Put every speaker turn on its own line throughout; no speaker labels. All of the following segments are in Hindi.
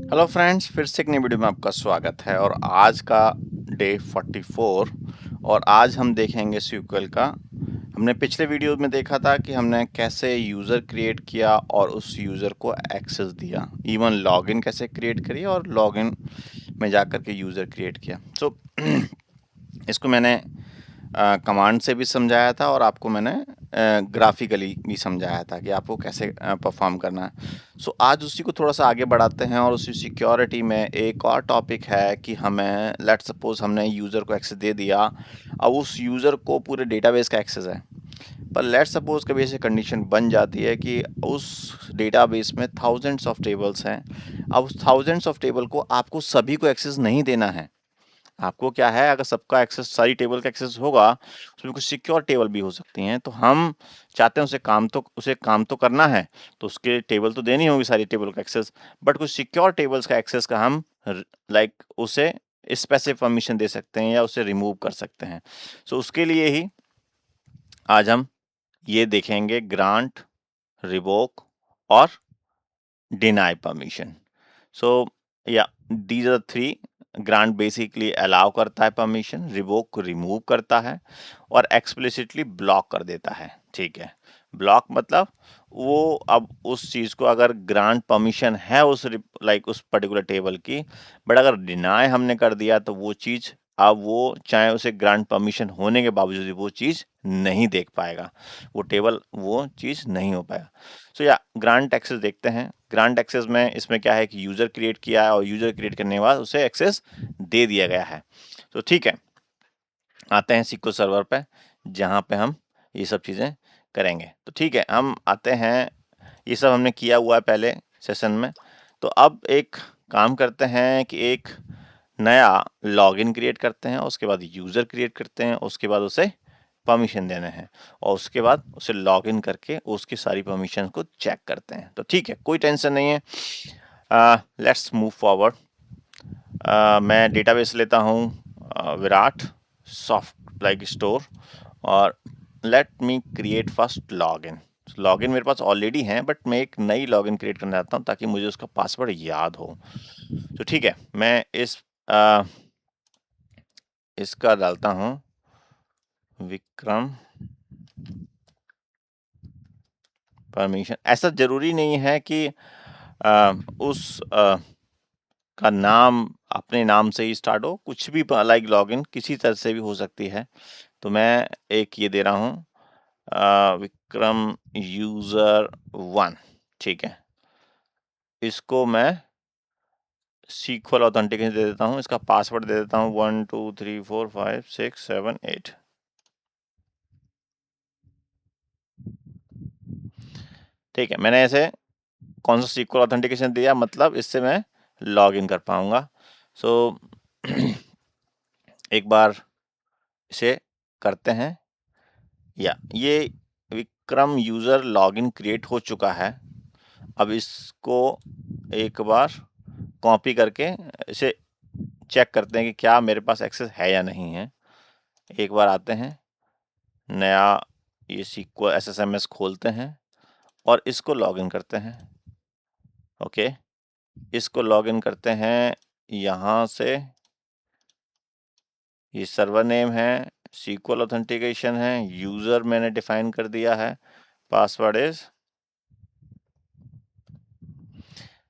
हेलो फ्रेंड्स, फिर से एक नई वीडियो में आपका स्वागत है और आज का डे 44 और आज हम देखेंगे SQL का। हमने पिछले वीडियो में देखा था कि हमने कैसे यूज़र क्रिएट किया और उस यूज़र को एक्सेस दिया, इवन लॉगिन कैसे क्रिएट करी और लॉगिन में जाकर के यूज़र क्रिएट किया। इसको मैंने कमांड से भी समझाया था और आपको मैंने ग्राफिकली भी समझाया था कि आपको कैसे परफॉर्म करना है। आज उसी को थोड़ा सा आगे बढ़ाते हैं और उसी सिक्योरिटी में एक और टॉपिक है कि हमें लेट्स सपोज हमने यूज़र को एक्सेस दे दिया। अब उस यूज़र को पूरे डेटाबेस का एक्सेस है, पर लेट्स सपोज कभी ऐसी कंडीशन बन जाती है कि उस डेटाबेस में थाउजेंड्स ऑफ टेबल्स हैं। अब उस थाउजेंड्स ऑफ टेबल को आपको सभी को एक्सेस नहीं देना है। आपको क्या है, अगर सबका एक्सेस, सारी टेबल का एक्सेस होगा, उसमें कुछ सिक्योर टेबल भी हो सकती हैं, तो हम चाहते हैं उसे काम तो करना है, तो उसके टेबल तो देनी होगी सारी टेबल का एक्सेस, बट कुछ सिक्योर टेबल्स का एक्सेस का हम उसे स्पेसिफिक परमिशन दे सकते हैं या उसे रिमूव कर सकते हैं। उसके लिए ही आज हम ये देखेंगे, ग्रांट, रिवोक और deny permission. So yeah these are three. Grant basically allow करता है परमिशन, रिवोक को रिमूव करता है और एक्सप्लिसिटली ब्लॉक कर देता है। ठीक है, ब्लॉक मतलब वो अब उस चीज को, अगर ग्रांट परमिशन है उस उस पर्टिकुलर टेबल की, बट अगर डिनाई हमने कर दिया तो वो चीज, अब वो चाहे उसे ग्रांट परमिशन होने के बावजूद भी वो चीज नहीं देख पाएगा, वो टेबल, वो चीज नहीं हो पाएगा। या ग्रांट एक्सेस देखते हैं। ग्रांट एक्सेस में इसमें क्या है कि यूजर क्रिएट किया है और यूजर क्रिएट करने के बाद उसे एक्सेस दे दिया गया है। तो ठीक है, आते हैं SQL सर्वर पे जहां पे हम ये सब चीजें करेंगे। तो ठीक है, हम आते हैं, ये सब हमने किया हुआ है पहले सेशन में। तो अब एक काम करते हैं कि एक नया लॉगिन क्रिएट करते हैं, उसके बाद यूजर क्रिएट करते हैं, उसके बाद उसे परमिशन देने हैं और उसके बाद उसे लॉगिन करके उसकी सारी परमिशन को चेक करते हैं। तो ठीक है, कोई टेंशन नहीं है। Let's move forward. मैं डेटाबेस लेता हूँ विराट सॉफ्ट स्टोर और let me create first login. Login मेरे पास ऑलरेडी है, बट मैं एक नई लॉगिन क्रिएट करना चाहता हूँ ताकि मुझे उसका पासवर्ड याद हो। तो ठीक है, मैं इसका डालता हूँ विक्रम परमिशन। ऐसा जरूरी नहीं है कि का नाम अपने नाम से ही स्टार्ट हो, कुछ भी लॉगिन किसी तरह से भी हो सकती है। तो मैं एक ये दे रहा हूँ विक्रम यूजर 1। ठीक है, इसको मैं SQL ऑथेंटिकेशन दे देता हूँ, इसका पासवर्ड दे देता हूँ 1 2 3 4 5 6 7 8। ठीक है, मैंने ऐसे कौन सा SQL ऑथेंटिकेशन दिया, मतलब इससे मैं लॉग इन कर पाऊंगा। एक बार इसे करते हैं। या ये विक्रम यूजर लॉगिन क्रिएट हो चुका है। अब इसको एक बार कॉपी करके इसे चेक करते हैं कि क्या मेरे पास एक्सेस है या नहीं है। एक बार आते हैं, नया ये SQL SSMS खोलते हैं और इसको लॉगिन करते हैं। ओके, इसको लॉगिन करते हैं यहाँ से। ये सर्वर नेम है, SQL ऑथेंटिकेशन है, यूजर मैंने डिफाइन कर दिया है, पासवर्ड इज।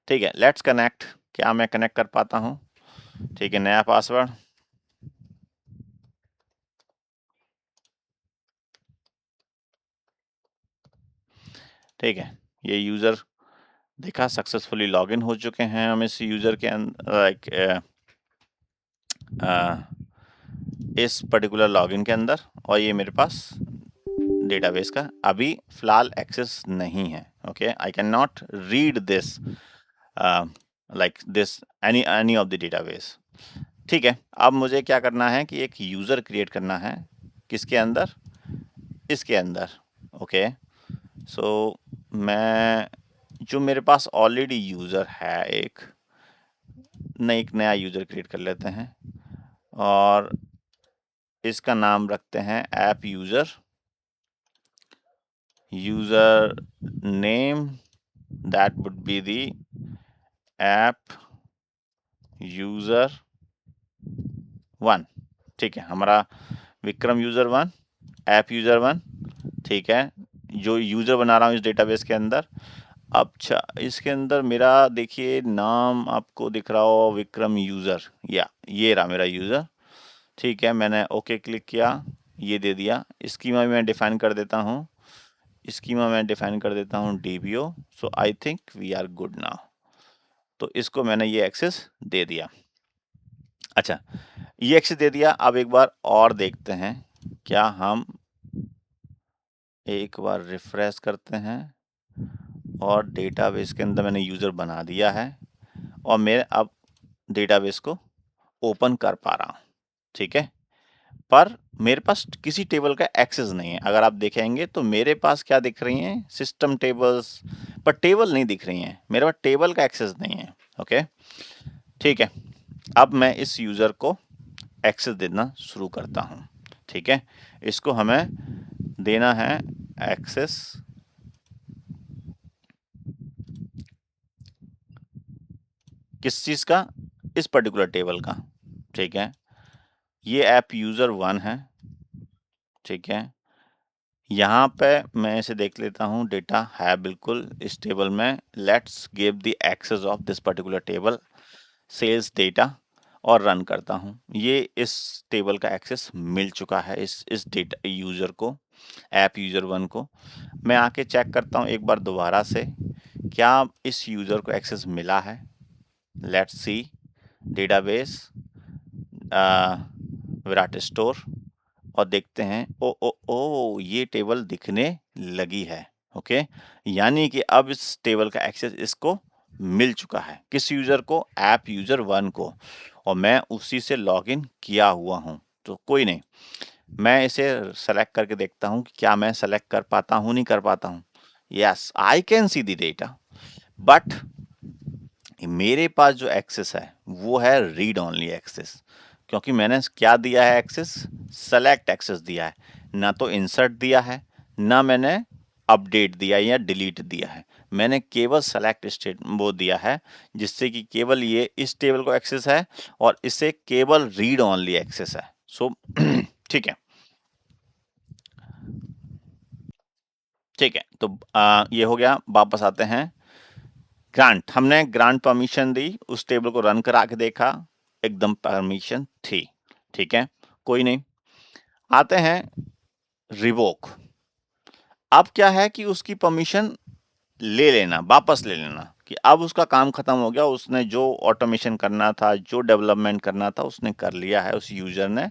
ठीक है, लेट्स कनेक्ट। क्या मैं कनेक्ट कर पाता हूँ? ठीक है, नया पासवर्ड। ठीक है, ये यूजर देखा सक्सेसफुली लॉगिन हो चुके हैं हम इस यूजर के अंदर, इस पर्टिकुलर लॉगिन के अंदर, और ये मेरे पास डेटाबेस का अभी फिलहाल एक्सेस नहीं है। Okay, I can not read this this any of the database. ठीक है, अब मुझे क्या करना है कि एक यूजर क्रिएट करना है। किसके अंदर? इसके अंदर। ओके, सो मैं, जो मेरे पास ऑलरेडी यूजर है, एक नया यूजर क्रिएट कर लेते हैं और इसका नाम रखते हैं app user. User name that would be the app user 1, ठीक है, हमारा विक्रम यूजर 1, ऐप यूजर 1, ठीक है, जो यूजर बना रहा हूँ इस डेटाबेस के अंदर। अच्छा, इसके अंदर मेरा देखिए नाम आपको दिख रहा हो विक्रम यूजर, या ये रहा मेरा यूजर, ठीक है, मैंने ओके क्लिक किया, ये दे दिया। स्कीमा मैं डिफाइन कर देता हूँ, स्कीमा मैं डिफाइन कर देता हूँ DBO. So I think we are good now. तो इसको मैंने ये एक्सेस दे दिया। अच्छा, ये एक्सेस दे दिया। अब एक बार और देखते हैं, क्या हम एक बार रिफ्रेश करते हैं और डेटाबेस के अंदर मैंने यूजर बना दिया है और मैं अब डेटाबेस को ओपन कर पा रहा हूँ, ठीक है, पर मेरे पास किसी टेबल का एक्सेस नहीं है। अगर आप देखेंगे तो मेरे पास क्या दिख रही हैं, सिस्टम टेबल्स, पर टेबल नहीं दिख रही हैं, मेरे पास टेबल का एक्सेस नहीं है। ओके, ठीक है, अब मैं इस यूजर को एक्सेस देना शुरू करता हूँ, ठीक है, इसको हमें देना है एक्सेस किस चीज का, इस पर्टिकुलर टेबल का, ठीक है, ये ऐप यूजर 1 है, ठीक है, यहाँ पे मैं इसे देख लेता हूँ, डेटा है बिल्कुल इस टेबल में। Let's give the access of this particular table sales data और रन करता हूँ। ये इस टेबल का एक्सेस मिल चुका है इस डेटा यूजर को, ऐप यूजर 1 को। मैं आके चेक करता हूँ एक बार दोबारा से, क्या इस यूजर को एक्सेस मिला है। Let's see database Virat store और देखते हैं, ओ ओ ओ ये टेबल दिखने लगी है। ओके, यानी कि अब इस टेबल का एक्सेस इसको मिल चुका है। किस यूजर को, ऐप यूजर 1 को, और मैं उसी से लॉगिन किया हुआ हूं। तो कोई नहीं, मैं इसे सेलेक्ट करके देखता हूं कि क्या मैं सेलेक्ट कर पाता हूं, नहीं कर पाता हूं। Yes, I can see the data, but मेरे पास जो एक्सेस है वो है रीड ओनली एक्सेस, क्योंकि मैंने क्या दिया है एक्सेस, सेलेक्ट एक्सेस दिया है, ना तो इंसर्ट दिया है, ना मैंने अपडेट दिया या डिलीट दिया है। मैंने केवल सेलेक्ट स्टेट वो दिया है, जिससे कि केवल ये इस टेबल को एक्सेस है और इसे केवल रीड ओनली एक्सेस है। सो ठीक है, ठीक है, तो ये हो गया। वापस आते हैं, ग्रांट, हमने ग्रांट परमिशन दी, उस टेबल को रन करा के देखा, एकदम परमिशन थी, ठीक है, कोई नहीं। आते हैं रिवोक। अब क्या है कि उसकी परमिशन ले लेना, वापस ले लेना, कि अब उसका काम खत्म हो गया, उसने जो ऑटोमेशन करना था, जो डेवलपमेंट करना था, उसने कर लिया है उस यूजर ने,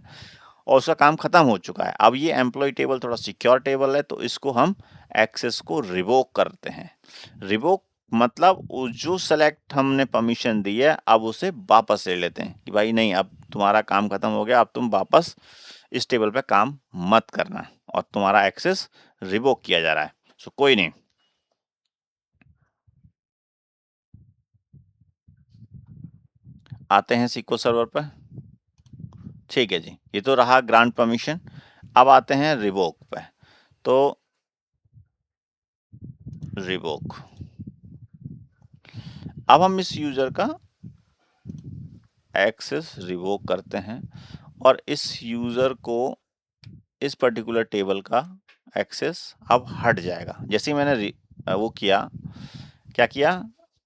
और उसका काम खत्म हो चुका है। अब ये एम्प्लॉय टेबल थोड़ा सिक्योर टेबल है, तो इसको हम एक्सेस को रिवोक करते हैं। रिवोक मतलब जो सेलेक्ट हमने परमिशन दी है, अब उसे वापस ले लेते हैं कि भाई नहीं, अब तुम्हारा काम खत्म हो गया, अब तुम वापस इस टेबल पे काम मत करना, और तुम्हारा एक्सेस रिवोक किया जा रहा है। सो कोई नहीं, आते हैं SQL सर्वर पर। ठीक है जी, ये तो रहा ग्रांट परमिशन। अब आते हैं रिवोक पे। तो रिवोक, अब हम इस यूजर का एक्सेस रिवोक करते हैं और इस यूजर को इस पर्टिकुलर टेबल का एक्सेस अब हट जाएगा। जैसे ही मैंने वो किया, क्या किया,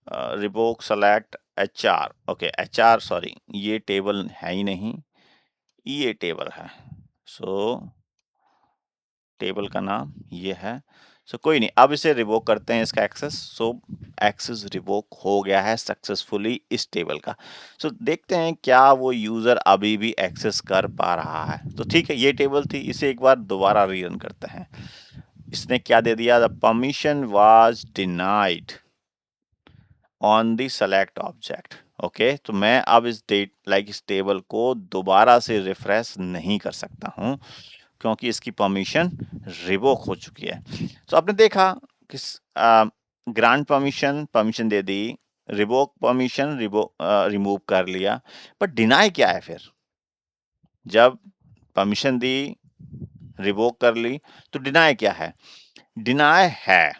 revoke select HR, okay HR, sorry ये टेबल है ही नहीं, ये टेबल है। सो टेबल का नाम ये है। सो कोई नहीं, अब इसे रिवोक करते हैं इसका एक्सेस। सो एक्सेस रिवोक हो गया है सक्सेसफुली इस टेबल का। सो देखते हैं क्या वो यूजर अभी भी एक्सेस कर पा रहा है। तो ठीक है, ये टेबल थी, इसे एक बार दोबारा रीरन करते हैं। इसने क्या दे दिया, the permission was denied on the select object. Okay, तो मैं अब इस टेबल को दोबारा से रिफ्रेश नहीं कर सकता हूं, क्योंकि इसकी परमिशन रिवोक हो चुकी है। तो आपने देखा कि ग्रांट परमिशन दे दी, रिवोक परमिशन रिमूव कर लिया, पर डिनाई क्या है फिर, जब परमिशन दी, रिवोक कर ली, तो डिनाई क्या है, डिनाई है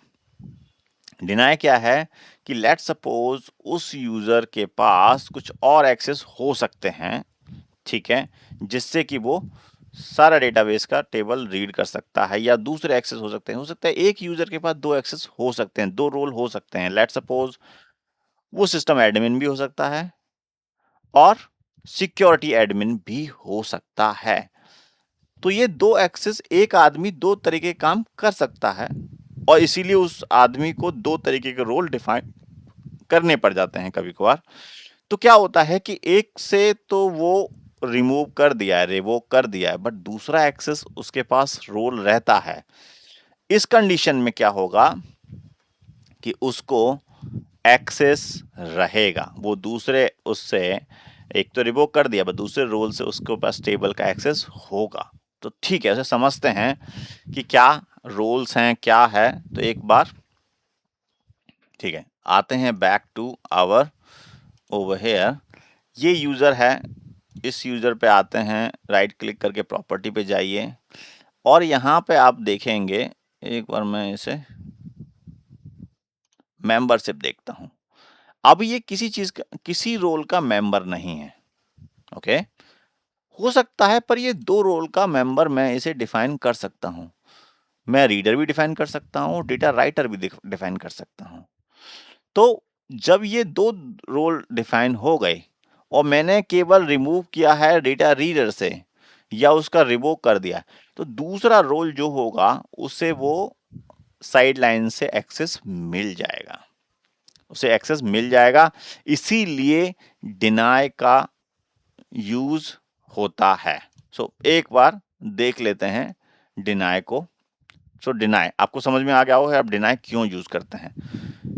डिनाई क्या है कि लेट सपोज उस यूजर के पास कुछ और एक्सेस हो सकते हैं, ठीक है, जिससे कि वो सारा डेटाबेस का टेबल रीड कर सकता है, या दूसरे एक्सेस हो सकता है एक यूजर के पास दो एक्सेस हो सकते हैं, दो रोल हो सकते हैं। लेट सपोज वो सिस्टम एडमिन भी हो सकता है और सिक्योरिटी एडमिन भी हो सकता है। तो ये दो एक्सेस, एक आदमी दो तरीके के काम कर सकता है और इसीलिए उस आदमी को दो तरीके के रोल डिफाइन करने पड़ जाते हैं कभी कभार। तो क्या होता है कि एक से तो वो रिमूव कर दिया है, रिवोक कर दिया है, बट दूसरा एक्सेस उसके पास रोल रहता है। इस कंडीशन में क्या होगा कि उसको एक्सेस रहेगा, वो दूसरे उससे एक तो रिवोक कर दिया, बट दूसरे रोल से उसके पास टेबल का एक्सेस होगा। तो ठीक है, उसे समझते हैं कि क्या रोल्स हैं, क्या है। तो एक बार ठीक है, आते हैं back to our over here. ये यूजर है, इस यूजर पे आते हैं, राइट क्लिक करके प्रॉपर्टी पे जाइए और यहाँ पे आप देखेंगे, एक बार मैं इसे मेंबरशिप देखता हूँ। अब ये किसी चीज का, किसी रोल का मेंबर नहीं है, ओके। हो सकता है पर ये दो रोल का मेंबर मैं इसे डिफाइन कर सकता हूँ। मैं रीडर भी डिफाइन कर सकता हूँ, डेटा राइटर भी डिफाइन कर सकता हूँ। तो जब ये दो रोल डिफाइन हो गए और मैंने केवल रिमूव किया है डेटा रीडर से या उसका रिवोक कर दिया, तो दूसरा रोल जो होगा उसे वो साइड लाइन से एक्सेस मिल जाएगा, उसे एक्सेस मिल जाएगा। इसीलिए डिनाई का यूज होता है। एक बार देख लेते हैं डिनाई को। डिनाई आपको समझ में आ गया होगा आप डिनाई क्यों यूज करते हैं,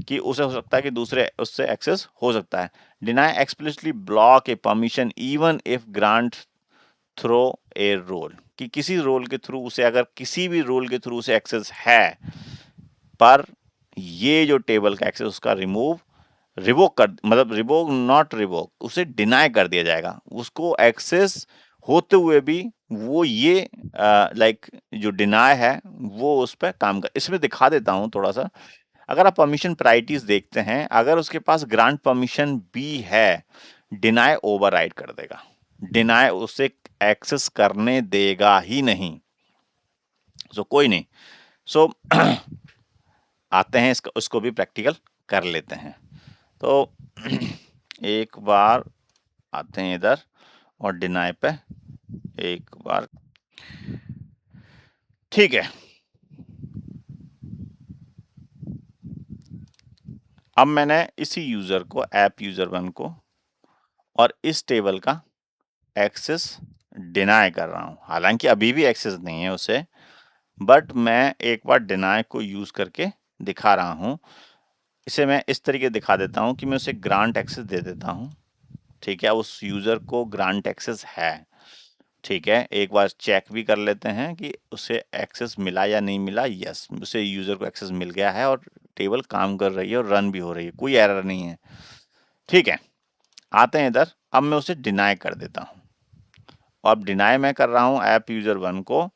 कि उसे हो सकता है कि दूसरे उससे एक्सेस हो सकता है। Deny explicitly block a permission even if grant through a role, कि किसी रोल के थ्रू उसे, अगर किसी भी रोल के थ्रू उसे एक्सेस है, पर ये जो टेबल का एक्सेस उसका रिवोक कर, मतलब रिवोक नॉट रिवोक, उसे डिनाई कर दिया जाएगा। उसको एक्सेस होते हुए भी वो ये लाइक जो डिनाई है वो उस पर काम कर। इसमें दिखा देता हूं थोड़ा सा। अगर आप परमिशन प्रायोरिटीज देखते हैं, अगर उसके पास ग्रांट परमिशन भी है, डिनाई ओवरराइड कर देगा, डिनाई उसे एक्सेस करने देगा ही नहीं। कोई नहीं। सो आते हैं इसको, उसको भी प्रैक्टिकल कर लेते हैं। तो एक बार आते हैं इधर और डिनाई पे एक बार, ठीक है। अब मैंने इसी यूजर को, ऐप यूजर 1 को, और इस टेबल का एक्सेस डिनाई कर रहा हूं। हालांकि अभी भी एक्सेस नहीं है उसे, बट मैं एक बार डिनाई को यूज करके दिखा रहा हूं। इसे मैं इस तरीके दिखा देता हूं कि मैं उसे ग्रांट एक्सेस दे देता हूं, ठीक है। उस यूजर को ग्रांट एक्सेस है, ठीक है। एक बार चेक भी कर लेते हैं कि उसे एक्सेस मिला या नहीं मिला। यस, उसे यूजर को एक्सेस मिल गया है और टेबल काम कर रही है और रन भी हो रही है, कोई एरर नहीं है, ठीक है। आते हैं इधर, अब मैं उसे डिनाई कर देता हूं। अब डिनाई मैं कर रहा हूं ऐप यूजर 1 को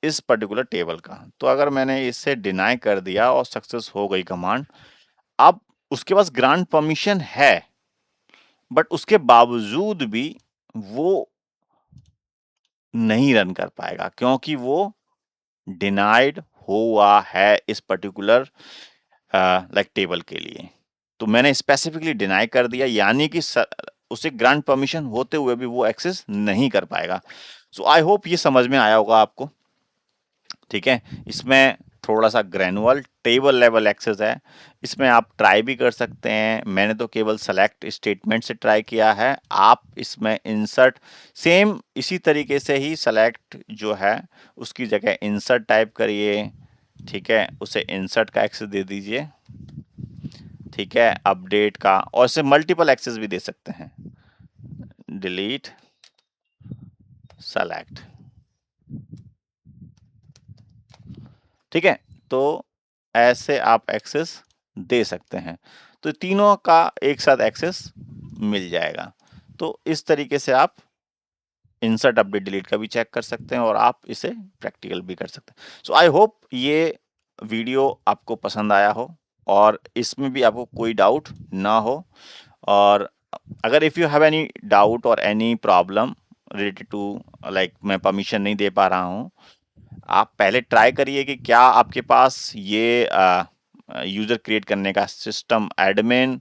इस पर्टिकुलर टेबल का। तो अगर मैंने इसे डिनाई कर दिया और सक्सेस हो गई कमांड, अब उसके पास ग्रांट परमिशन है, बट उसके बावजूद भी वो नहीं रन कर पाएगा, क्योंकि वो डिनाइड हुआ है इस पर्टिकुलर लाइक टेबल के लिए। तो मैंने स्पेसिफिकली डिनाई कर दिया, यानी कि उसे ग्रांट परमिशन होते हुए भी वो एक्सेस नहीं कर पाएगा। आई होप ये समझ में आया होगा आपको, ठीक है। इसमें थोड़ा सा ग्रैनुअल टेबल लेवल एक्सेस है, इसमें आप ट्राई भी कर सकते हैं। मैंने तो केवल सेलेक्ट स्टेटमेंट से ट्राई किया है, आप इसमें इंसर्ट सेम इसी तरीके से ही सेलेक्ट जो है उसकी जगह इंसर्ट टाइप करिए, ठीक है। उसे इंसर्ट का एक्सेस दे दीजिए, ठीक है। अपडेट का, और इसे मल्टीपल एक्सेस भी दे सकते हैं, डिलीट सेलेक्ट, ठीक है। तो ऐसे आप एक्सेस दे सकते हैं, तो तीनों का एक साथ एक्सेस मिल जाएगा। तो इस तरीके से आप इंसर्ट अपडेट डिलीट का भी चेक कर सकते हैं और आप इसे प्रैक्टिकल भी कर सकते हैं। आई होप ये वीडियो आपको पसंद आया हो। और इसमें भी आपको कोई डाउट ना हो। और अगर if you have any doubt और any problem related to like मैं परमिशन नहीं दे पा रहा हूँ, आप पहले ट्राई करिए कि क्या आपके पास ये यूज़र क्रिएट करने का सिस्टम एडमिन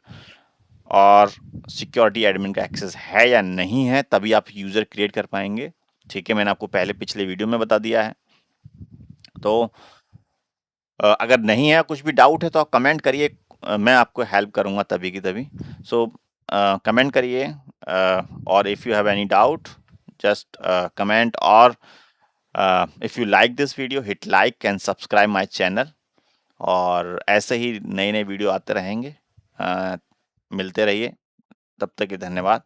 और सिक्योरिटी एडमिन का एक्सेस है या नहीं है, तभी आप यूज़र क्रिएट कर पाएंगे। ठीक है, मैंने आपको पहले पिछले वीडियो में बता दिया है। तो अगर नहीं है, कुछ भी डाउट है तो आप कमेंट करिए, मैं आपको हेल्प करूंगा तभी की तभी। सो कमेंट करिए, और if you have any doubt just comment, और if you like this video hit like and subscribe my channel. और ऐसे ही नए नए वीडियो आते रहेंगे। मिलते रहिए, तब तक के धन्यवाद।